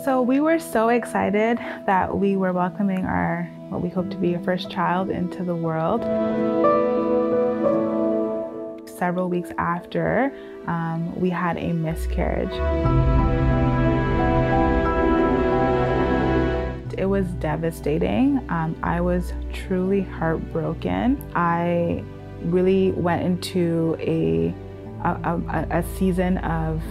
So we were so excited that we were welcoming what we hope to be our first child into the world. Several weeks after, we had a miscarriage. It was devastating. I was truly heartbroken. I really went into a season of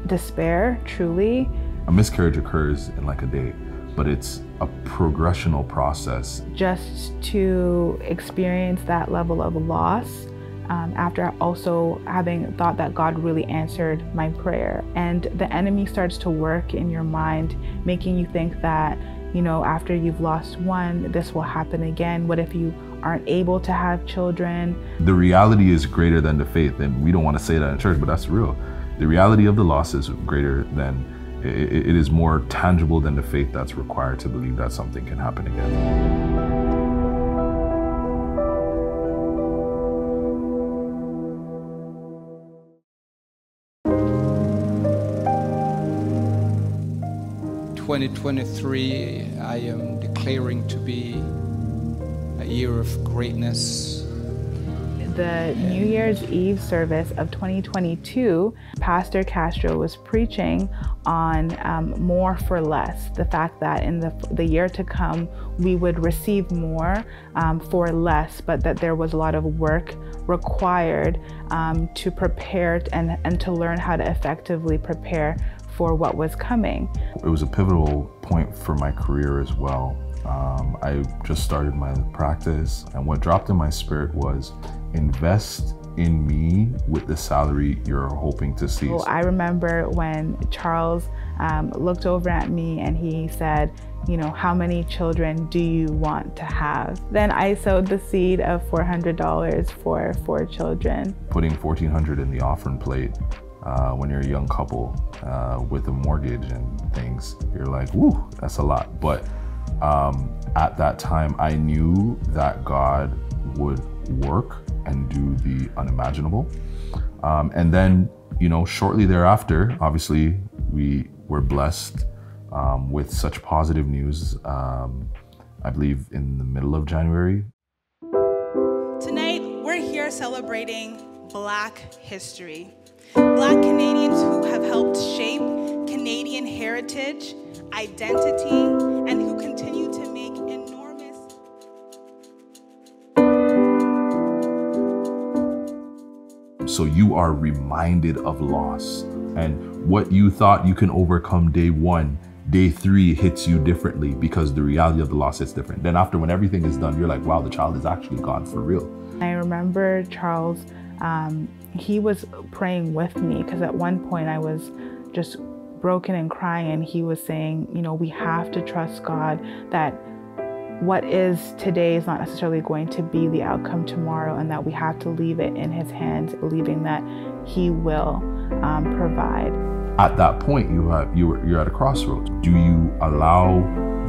despair, truly. A miscarriage occurs in like a day, but it's a progressional process. Just to experience that level of loss, after also having thought that God really answered my prayer. And the enemy starts to work in your mind, making you think that, you know, after you've lost one, this will happen again. What if you aren't able to have children? The reality is greater than the faith, and we don't want to say that in church, but that's real. The reality of the loss is greater than, it is more tangible than the faith that's required to believe that something can happen again. 2023, I am declaring to be a year of greatness. The New Year's Eve service of 2022, Pastor Castro was preaching on more for less. The fact that in the year to come, we would receive more for less, but that there was a lot of work required to prepare and to learn how to effectively prepare for what was coming. It was a pivotal point for my career as well. I just started my practice, and what dropped in my spirit was invest in me with the salary you're hoping to see. Well, I remember when Charles looked over at me and he said, you know, how many children do you want to have? Then I sowed the seed of $400 for 4 children. Putting $1,400 in the offering plate when you're a young couple with a mortgage and things, you're like, woo, that's a lot. But at that time, I knew that God would work and do the unimaginable. And then, you know, shortly thereafter, obviously, we were blessed with such positive news, I believe in the middle of January. Tonight, we're here celebrating Black history. Black Canadians who have helped shape Canadian heritage, identity, and who continue to make enormous... So you are reminded of loss, and what you thought you can overcome day 1, day 3 hits you differently because the reality of the loss is different. Then after, when everything is done, you're like, wow, the child is actually gone for real. I remember Charles, he was praying with me because at one point I was just broken and crying, and he was saying, you know, we have to trust God that what is today is not necessarily going to be the outcome tomorrow, and that we have to leave it in his hands, believing that he will provide. At that point, you're at a crossroads. Do you allow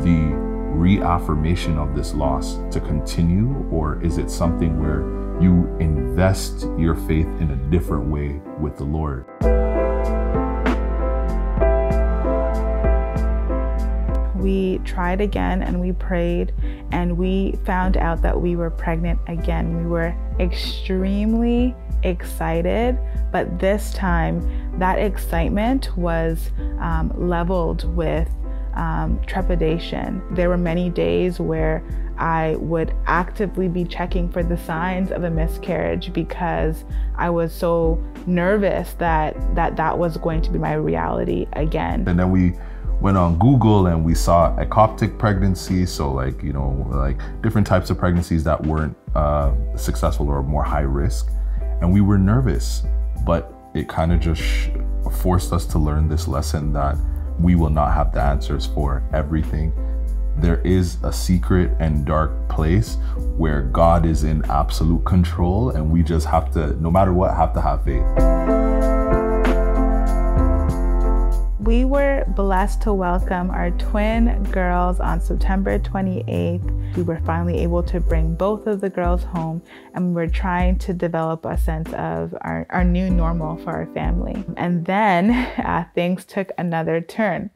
the reaffirmation of this loss to continue, or is it something where you invest your faith in a different way with the Lord? We tried again and we prayed, and we found out that we were pregnant again. We were extremely excited, but this time that excitement was leveled with trepidation. There were many days where I would actively be checking for the signs of a miscarriage because I was so nervous that was going to be my reality again. And then we went on Google and we saw ectopic pregnancy, so like, you know, like different types of pregnancies that weren't successful or more high risk. And we were nervous, but it kind of just forced us to learn this lesson that we will not have the answers for everything. There is a secret and dark place where God is in absolute control, and we just have to, no matter what, have to have faith. We were blessed to welcome our twin girls on September 28th. We were finally able to bring both of the girls home, and we were trying to develop a sense of our new normal for our family. And then things took another turn.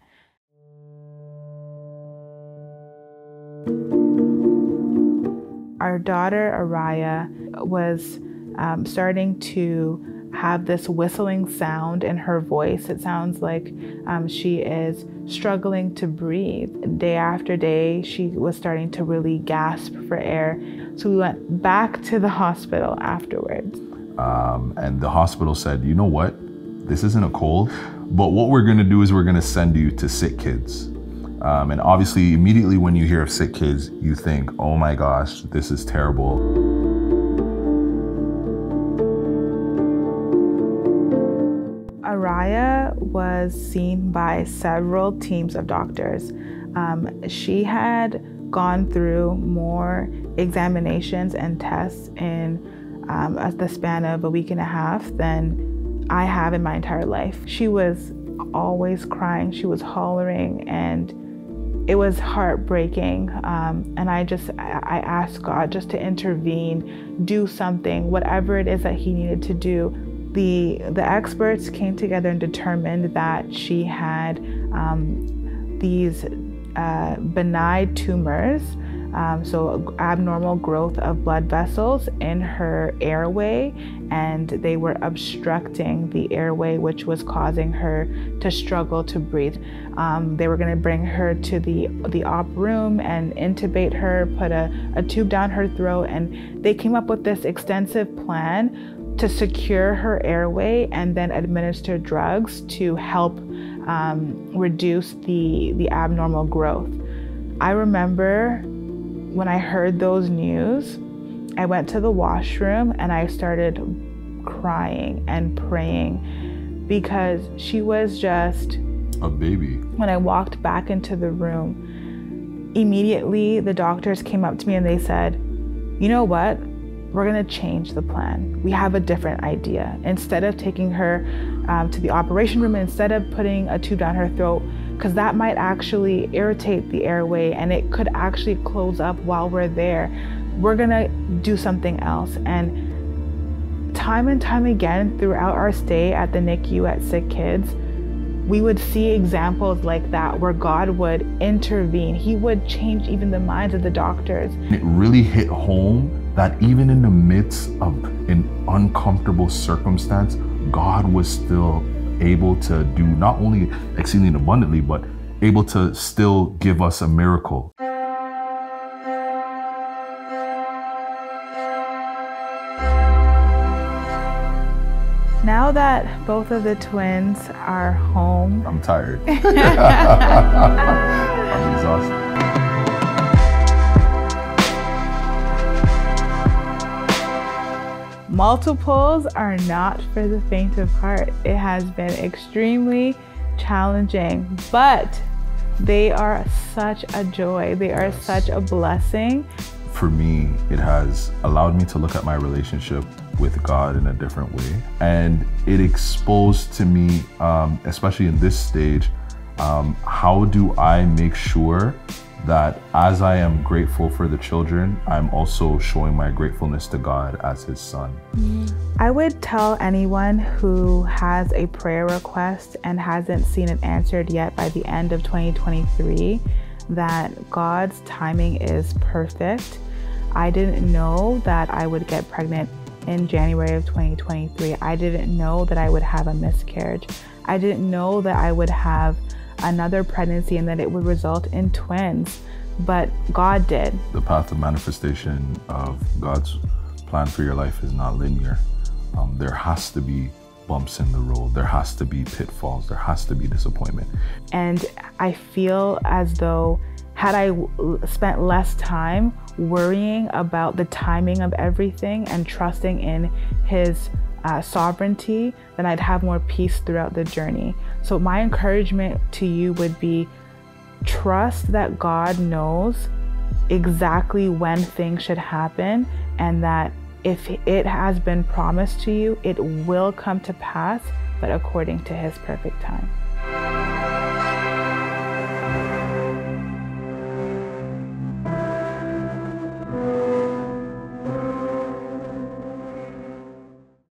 Our daughter, Araya, was starting to have this whistling sound in her voice. It sounds like she is struggling to breathe. Day after day, she was starting to really gasp for air. So we went back to the hospital afterwards. And the hospital said, you know what? This isn't a cold, but what we're gonna do is we're gonna send you to sick kids. And obviously, immediately when you hear of sick kids, you think, oh my gosh, this is terrible. Araya was seen by several teams of doctors. She had gone through more examinations and tests in the span of a week and a half than I have in my entire life. She was always crying, she was hollering, and it was heartbreaking. And I asked God just to intervene, do something, whatever it is that he needed to do. The experts came together and determined that she had these benign tumors, so abnormal growth of blood vessels in her airway, and they were obstructing the airway, which was causing her to struggle to breathe. They were going to bring her to the op room and intubate her, put a tube down her throat, and they came up with this extensive plan to secure her airway and then administer drugs to help reduce the abnormal growth. I remember when I heard those news, I went to the washroom and I started crying and praying because she was just a baby. When I walked back into the room, immediately the doctors came up to me and they said, you know what? We're gonna change the plan. We have a different idea. Instead of taking her to the operation room, instead of putting a tube down her throat, because that might actually irritate the airway and it could actually close up while we're there, we're gonna do something else. And time again throughout our stay at the NICU at Sick Kids, we would see examples like that where God would intervene. He would change even the minds of the doctors. It really hit home that even in the midst of an uncomfortable circumstance, God was still able to do not only exceedingly abundantly, but able to still give us a miracle. Now that both of the twins are home, I'm tired. I'm exhausted. Multiples are not for the faint of heart. It has been extremely challenging, but they are such a joy. They are such a blessing. For me, it has allowed me to look at my relationship with God in a different way. And it exposed to me, especially in this stage, how do I make sure that as I am grateful for the children, I'm also showing my gratefulness to God as his son. I would tell anyone who has a prayer request and hasn't seen it answered yet by the end of 2023 that God's timing is perfect. I didn't know that I would get pregnant in January of 2023. I didn't know that I would have a miscarriage. I didn't know that I would have another pregnancy and that it would result in twins, but God did. The path of manifestation of God's plan for your life is not linear. There has to be bumps in the road. There has to be pitfalls. There has to be disappointment. And I feel as though had I spent less time worrying about the timing of everything and trusting in his sovereignty, then I'd have more peace throughout the journey. So my encouragement to you would be trust that God knows exactly when things should happen, and that if it has been promised to you, it will come to pass, but according to his perfect time.